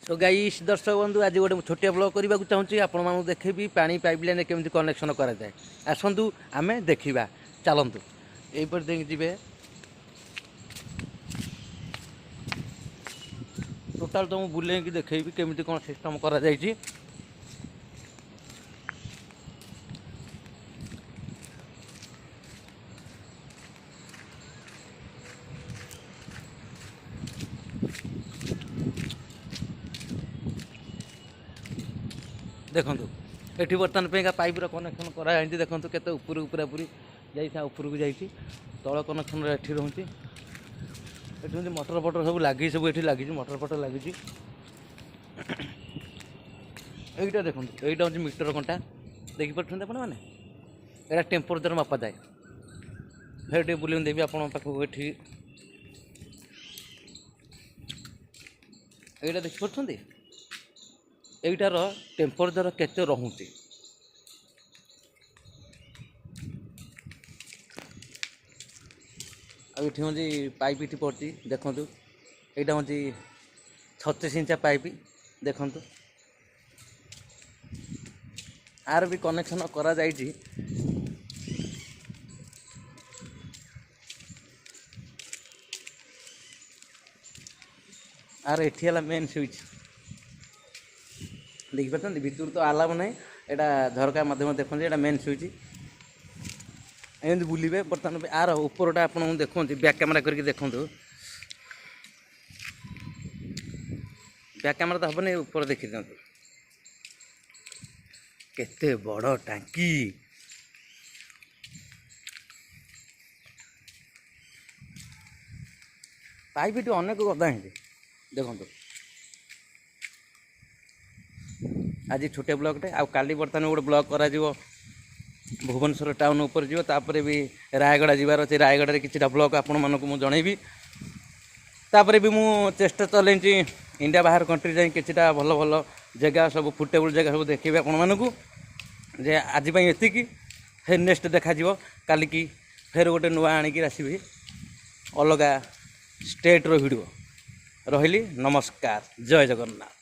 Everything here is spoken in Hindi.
सो गाइस दर्शक बंधु आज गोटे छोटिया ब्लॉग करने को चाहूँगी आपण देखेबी पानी पाइपलाइन केमती कनेक्शन कराए आसतु आम देखा चलतु यहीपर देख जी टोटाल तुमको बुले देखेबी केमती कौन सिस्टम करा जायछि। देखु ये बर्तमान पे पाइपर कनेक्शन कराई देखो के ऊपर पूरा पूरी ऊपर को जाइए तल कनेक्शन ये रोचे ये मोटर फटर सब लगी सब ये लगी मोटर फटर लगी यहीटा देखो यहीटा हूँ मीटर कंटा देखिए आपण मैंने यहाँ टेम्परेचर मापा जाए फिर बुले देवी आपण पाखक ये यहीटा देखिए यहीटार टेम्परेचर केते रोचे ये हूँ पाइप ये पड़ी देखु यहाँ हूँ 36 इंचा पाइप देखु आर भी कनेक्शन करा जाइए आर एठी है मेन स्विच देखिए भितर तो आलाव ना यहाँ झरका मध्यम देखते यहाँ मेन स्विच एमती बुले बर्तमान आर उपरटा आप देखो बैक कैमेरा करके देखो बैक कैमेरा तो हेनी ऊपर देखी दिखाँ केते बड़ टांकी पाइप ये अनेक गदा ही देखो आज छोटे ब्लॉकटे आ काली बर्तमान गोटे ब्लॉक करा भुवनेश्वर टाउन ऊपर जीव तापर भी रायगड़ा जीवार अच्छे रायगढ़ में किसी ब्लॉक आपण मानक मुझे जनइबी तापर भी मु चेष्टा चलैछि इंडिया बाहर कंट्री जाए किसीटा भल भल जगह सब फुटेबल जगह सब देखेबे आपण मानकु जे आज एतिकी फिर नेक्स्ट देखा काली की फिर गोटे नुआ आणिकी आसबि अलग स्टेट रो वीडियो रही नमस्कार जय जगन्नाथ।